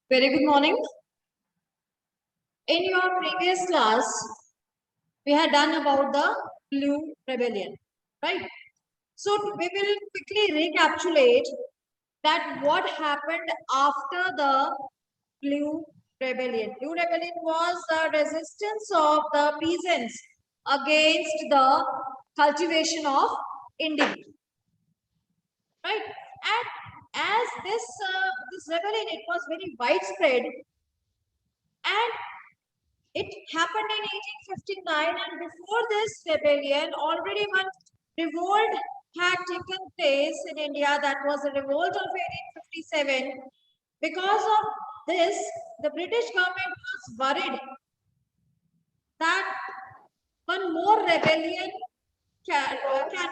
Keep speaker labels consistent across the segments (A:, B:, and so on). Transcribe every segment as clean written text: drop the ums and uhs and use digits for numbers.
A: Very good morning. In your previous class, we had done about the Blue Rebellion, right? So we will quickly recapitulate that what happened after the Blue Rebellion. Blue Rebellion was the resistance of the peasants against the cultivation of indigo, right? And as this rebellion, it was very widespread, and it happened in 1859, and before this rebellion, already one revolt had taken place in India. That was the revolt of 1857. Because of this, the British government was worried that one more rebellion can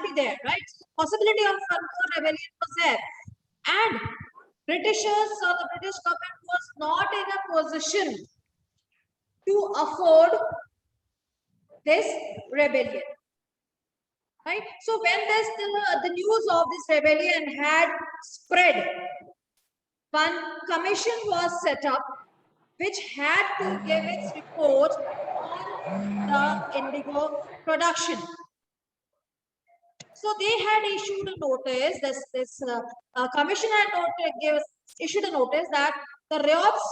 A: be there, right? Possibility of one more rebellion was there. And Britishers or the British government was not in a position to afford this rebellion, right? So when the news of this rebellion had spread, one commission was set up which had to give its report on the indigo production. So they had issued a notice. This commission had issued a notice that the ryots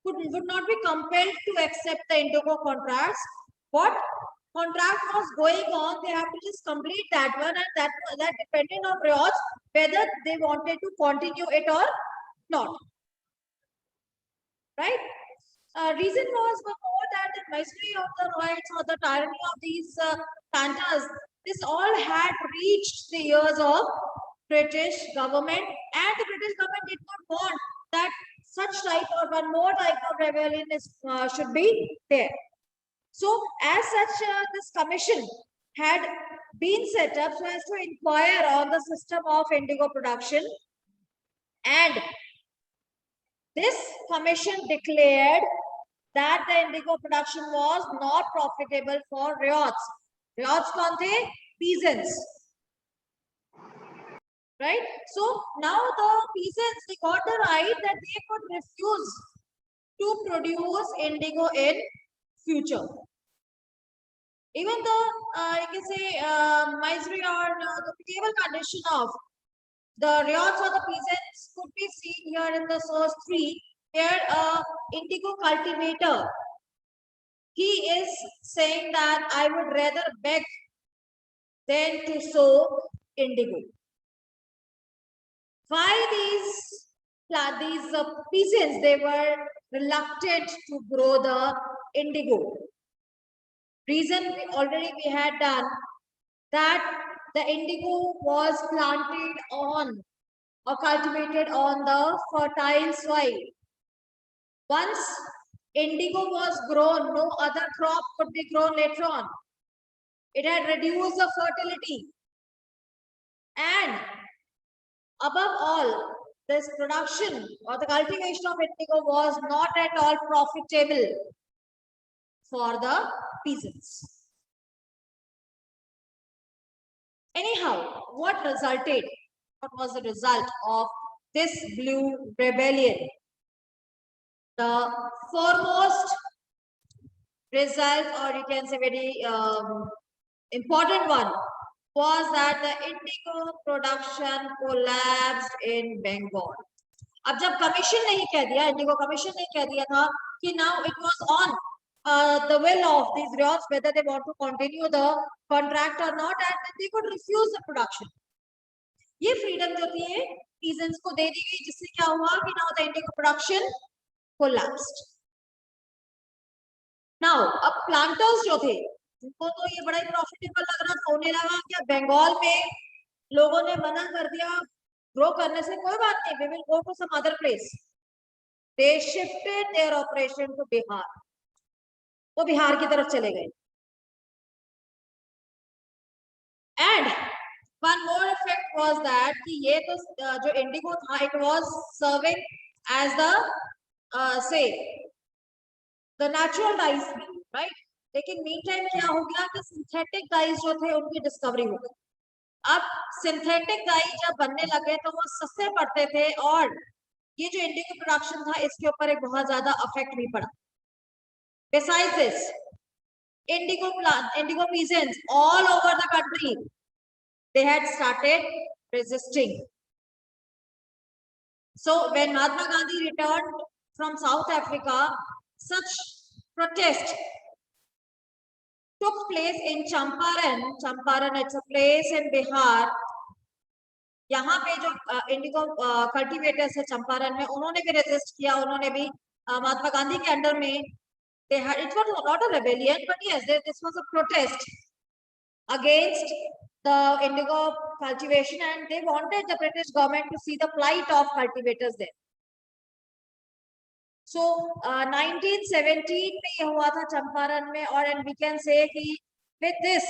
A: would not be compelled to accept the indigo contracts. What contract was going on, they have to just complete that one, and that depended on ryots whether they wanted to continue it or not. Right? Reason was before that the misery of the rights or the tyranny of these planters, this all had reached the ears of British government, and the British government did not want that such type or one more type of rebellion should be there. So as such, this commission had been set up so as to inquire on the system of indigo production, and this commission declared that the indigo production was not profitable for ryots. Ryots kaun the? Peasants. Right? So now the peasants, they got the right that they could refuse to produce indigo in future. Even though you can say misery or the pitiable condition of the ryots or the peasants could be seen here in the source 3, where indigo cultivator, he is saying that I would rather beg than to sow indigo. Why these peasants, they were reluctant to grow the indigo? Reason we had done that the indigo was planted on or cultivated on the fertile soil. Once indigo was grown, no other crop could be grown later on. It had reduced the fertility. And above all, this production or the cultivation of indigo was not at all profitable for the peasants. Anyhow, what resulted? What was the result of this Blue Rebellion? The foremost result, or you can say very important one, was that the indigo production collapsed in Bengal. अब जब commission ने ही कह दिया, Indigo commission ने कह दिया था कि now it was on the will of these ryots whether they want to continue the contract or not, and they could refuse the production. ये freedom जो थी peasants को दे दी गई, जिससे क्या हुआ कि now the indigo production collapsed. Now अब planters जो थे उनको तो ये बड़ा ही प्रॉफिटेबल लग रहा था, उन्हें लगा कि बंगाल में लोगों ने मना कर दिया ग्रो करने से, कोई बात नहीं, we will go to some other place. They shifted their operation to Bihar. वो बिहार की तरफ चले गए. And one more effect was that कि ये तो जो indigo था, it was serving as the say the natural dyes, right? लेकिन मीन टाइम क्या हो गया कि सिंथेटिक डाइज जो थे उनकी डिस्कवरी हो गई. अब सिंथेटिक डाई जब बनने लगे तो वो सस्ते पड़ते थे, और ये जो इंडिगो प्रोडक्शन था इसके ऊपर एक बहुत ज्यादा अफेक्ट भी पड़ा. Besides this, indigo peasants all over the country, they had started resisting. So when Mahatma Gandhi returned from South Africa, such protest took place in Champaran. Champaran, it's a place in Bihar. यहाँ पे जो Indigo cultivators है चंपारण में, उन्होंने भी resist किया. उन्होंने भी महात्मा गांधी के अंडर में, it was not a rebellion, but yes, this was a protest against the indigo cultivation, and they wanted the British government to see the plight of cultivators there. So 1917 में ये हुआ था चंपारण में, और and we can say कि with this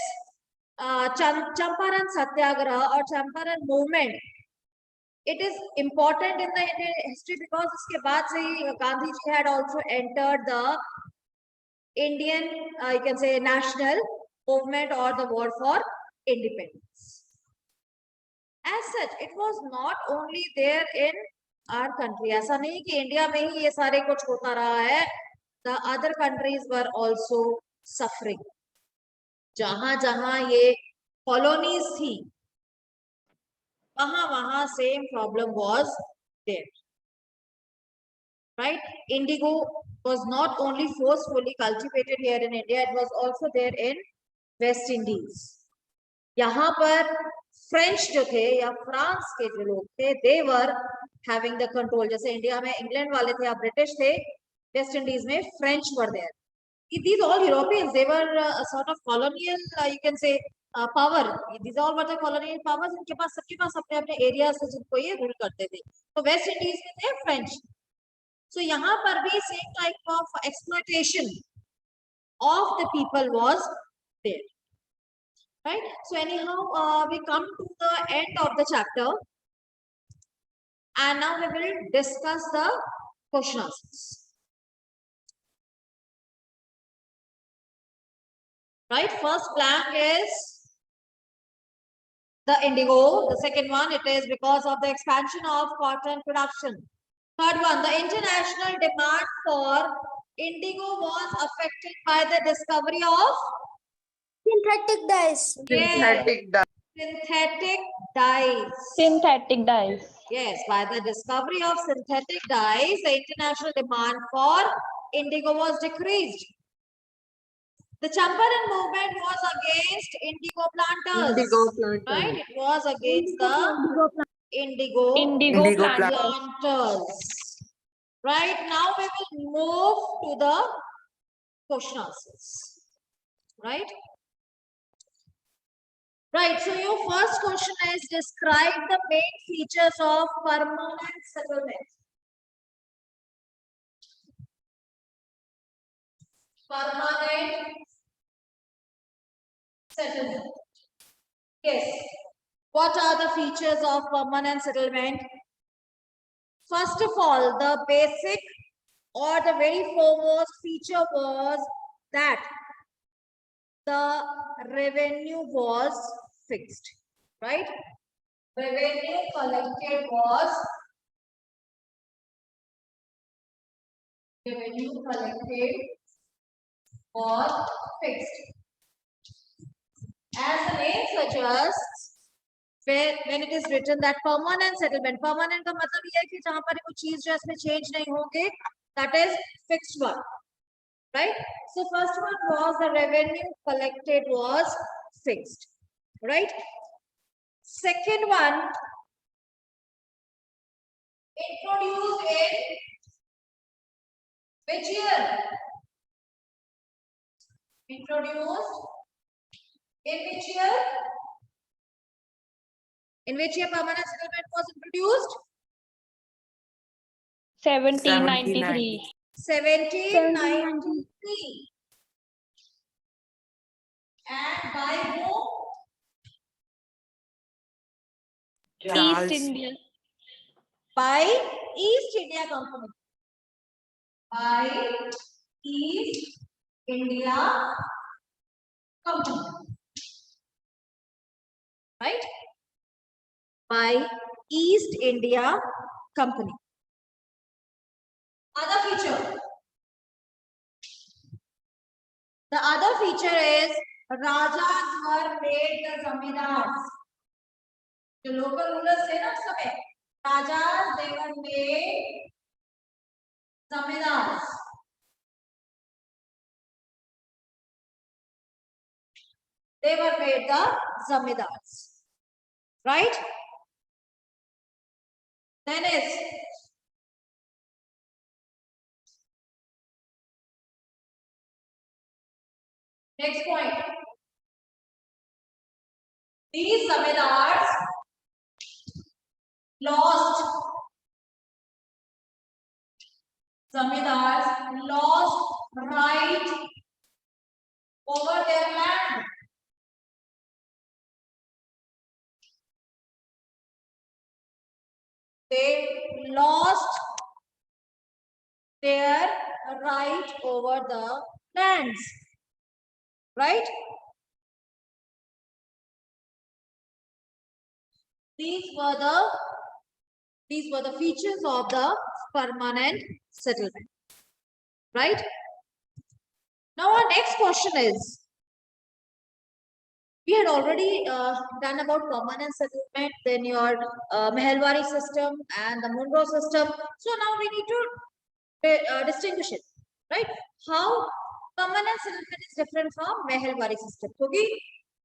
A: Champaran Satyagraha or Champaran movement, it is important in the Indian history because इसके बाद से ही Gandhi ji had also entered the Indian, you can say, national movement or the war for independence. As such, it was not only there in our country. ऐसा नहीं कि India में ही ये सारे कुछ होता रहा है. The other countries were also suffering. जहां जहां ये कॉलोनीज थी, वहां same problem was there. Right? Indigo was not only forcefully cultivated here in India, it was also there in West Indies. यहाँ पर फ्रेंच जो थे या फ्रांस के जो लोग थे, they were having the control. जैसे इंडिया में इंग्लैंड वाले थे या ब्रिटिश थे, वेस्ट इंडीज में French were there. These all Europeans, they were a sort of colonial, you can say, power. These all were the colonial powers. इनके पास, सबके पास अपने अपने एरिया से जिनको ये रूल करते थे. तो वेस्ट इंडीज में थे फ्रेंच. So यहाँ पर भी same type of exploitation of the people was there. Right? So anyhow, we come to the end of the chapter, and now we will discuss the question answers. Right? First blank is the indigo. The second one, it is because of the expansion of cotton production. Third one, the international demand for indigo was affected by the discovery of
B: synthetic dyes.
A: Synthetic dyes. Synthetic dyes.
B: Synthetic dyes.
A: Yes, by the discovery of synthetic dyes, the international demand for indigo was decreased. The Champaran movement was against indigo planters. Right? It was against the indigo planters. Right? Now we will move to the question answers. Right? Right. So your first question is, describe the main features of permanent settlement. Permanent settlement. Yes. What are the features of permanent settlement? First of all, the basic or the very foremost feature was that the revenue was fixed, right? Revenue collected was fixed. As the name suggests, when it is written that permanent settlement, permanent का मतलब ये है कि जहाँ पर कोई चीज जो इसमें change नहीं होंगे, that is fixed one, right? So first one was the revenue collected was fixed, right? Second one, introduced in which year? Introduced in which year? In which year permanent settlement was introduced?
B: 1793.
A: 1793. And by whom?
B: East India.
A: By East India Company. By East India Company. Right? By East India Company. Other feature. The other feature is Rajas were made the zamindars. The local rulers थे ना उस समय, Rajas they were made zamindars. They were made the zamindars. Right? Then is next point. These zamindars lost right over their land. They lost their right over the lands. Right? These were the features of the permanent settlement. Right? Now our next question is, we had already done about permanent settlement, then your Mehelwari system and the Munro system. So now we need to distinguish it, right? How permanent settlement is different from Mehelwari system. So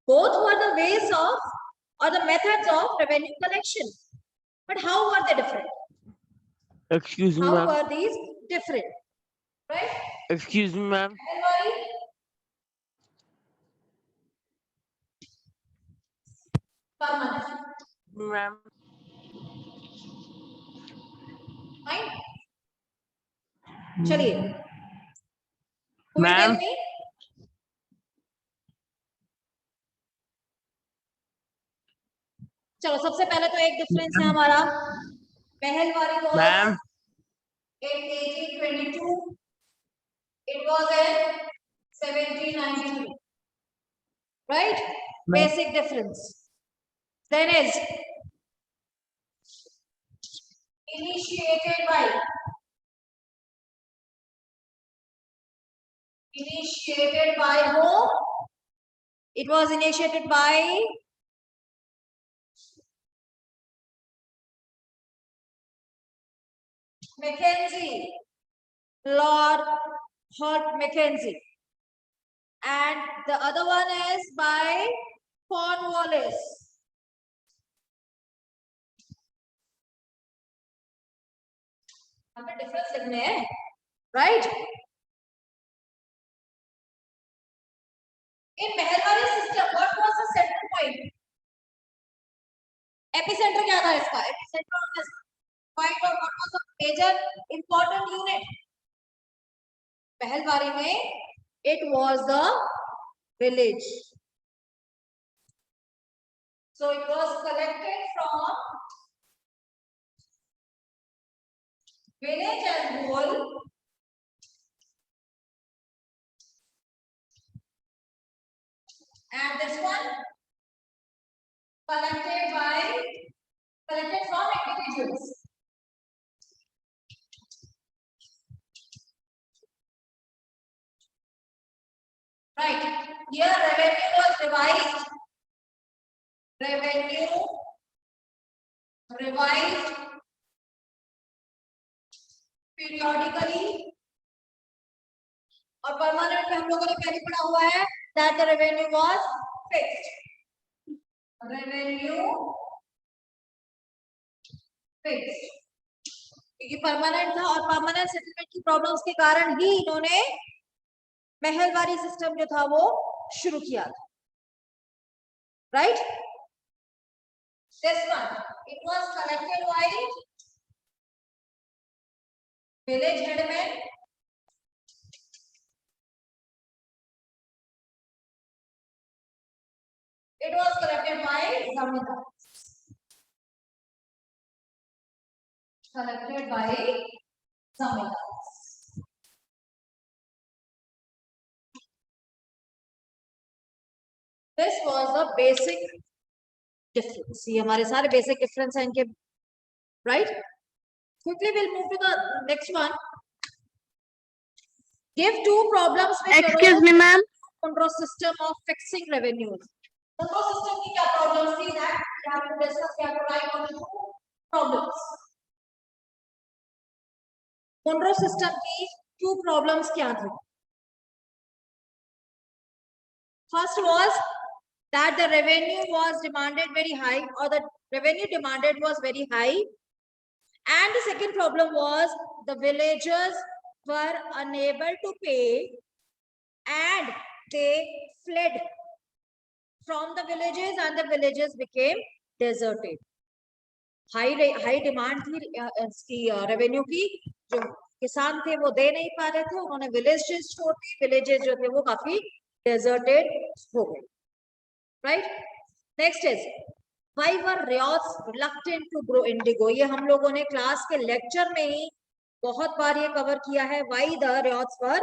A: both were the ways of or the methods of revenue collection. But how were they different?
C: Excuse me,
A: How
C: ma'am.
A: were these different? Right?
C: Excuse me, ma'am.
A: Mehelwari. Permanent.
C: Ma'am.
A: Fine. चलिए. Who will tell
C: Ma'am.
A: me? चलो सबसे पहले तो एक difference है हमारा. Mehelwari was
C: Ma'am.
A: in 1822. It was in 1793. Right? Basic difference. Then is initiated by whom? It was initiated by Mackenzie, Lord Hart Mackenzie, and the other one is by Cornwallis. हमें difference लिखने हैं, right? In Mehelwari system, what was the center point? Epicenter क्या था इसका? Epicenter of this point or what was the major important unit? Mehelwari में it was the village. So it was collected from village as whole. And this one collected from individuals. Right. Here revenue was revised. Periodically. और permanent में हम लोगों ने पहले पढ़ा हुआ है that the revenue was fixed. Revenue fixed. क्योंकि परमानेंट था और परमानेंट सेटलमेंट की प्रॉब्लम्स के कारण ही इन्होंने मेहलवारी सिस्टम जो था वो शुरू किया था. Right? This one, it was collected by village headmen. It was collected by zamindars. Collected by zamindars. This was the basic difference. ये हमारे सारे basic difference हैं इनके, right? Quickly we'll move to the next one. Give two problems which
B: Excuse me, ma'am.
A: Monroe system of fixing revenues. Monroe system की क्या problems थी that we have to discuss, we have to write on the two problems. Monroe system की two problems क्या थी? First was that the revenue was demanded very high, or the revenue demanded was very high. And the second problem was the villagers were unable to pay and they fled from the villages and the villages became deserted. High demand थी इसकी revenue की, जो किसान थे वो दे नहीं पा रहे थे, उन्होंने villages छोड़ दी, villages जो थे वो काफी deserted हो गए. Right? Next is why were riots reluctant to grow indigo? ये हम लोगों ने क्लास के लेक्चर में ही बहुत बार ये कवर किया है. Why the riots were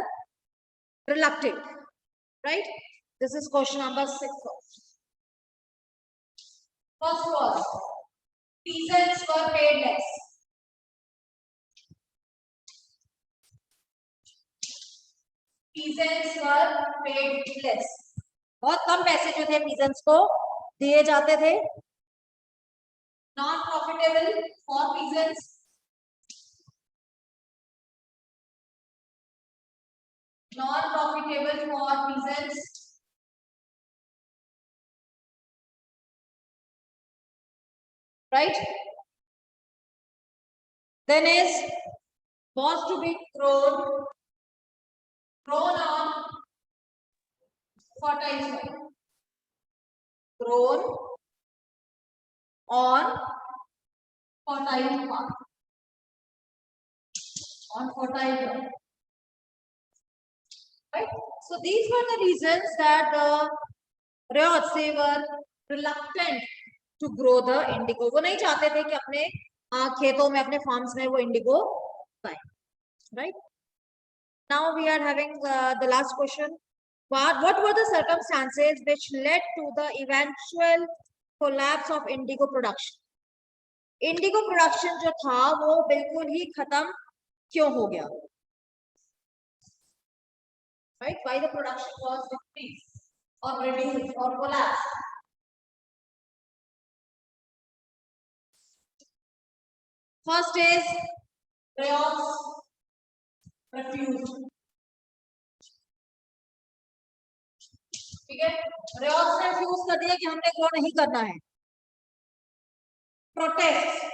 A: reluctant? Right? This is question number 6. First was peasants were paid less. Peasants were paid less. बहुत कम पैसे जो थे peasants को दिए जाते थे. Not profitable for peasants. Not profitable for peasants. Right? Then is was to be grown on fertile soil. Grown on fertile part. On fertile ground. Right? So these were the reasons that the riots, they were reluctant to grow the indigo. वो नहीं चाहते थे कि अपने खेतों में, अपने farms में वो indigo पाए. Right? Now we are having the last question. What were the circumstances which led to the eventual collapse of indigo production? Indigo production जो था वो बिल्कुल ही खत्म क्यों हो गया? Right? Why the production was decreased or reduced or collapsed? First is riots refused. ठीक है, riots ने refuse कर दिया कि हमने ग्रो नहीं करना है. Protest.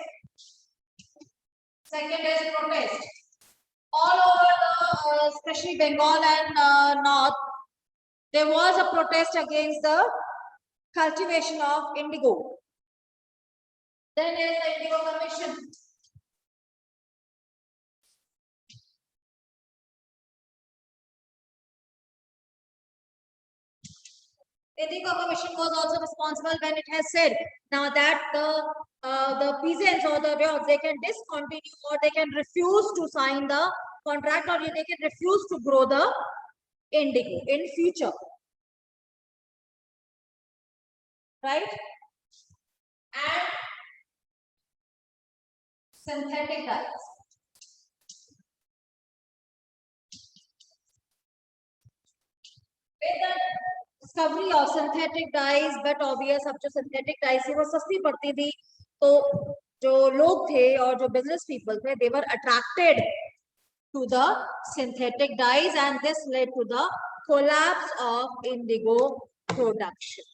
A: Second is protest. All over the, especially Bengal and North, there was a protest against the cultivation of indigo. Then there is the Indigo Commission. Indigo Commission was also responsible when it has said now that the peasants or the riots, they can discontinue or they can refuse to sign the contract, or they can refuse to grow the indigo in future. Right? And synthetic dyes. With the discovery of synthetic dyes, but obvious अब जो synthetic dyes थी वो सस्ती पड़ती थी, तो जो लोग थे और जो business people थे, they were attracted to the synthetic dyes, and this led to the collapse of indigo production.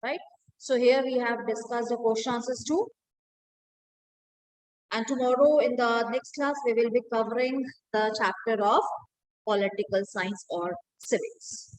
A: Right? So here we have discussed the question answers too. And tomorrow in the next class, we will be covering the chapter of political science or civics.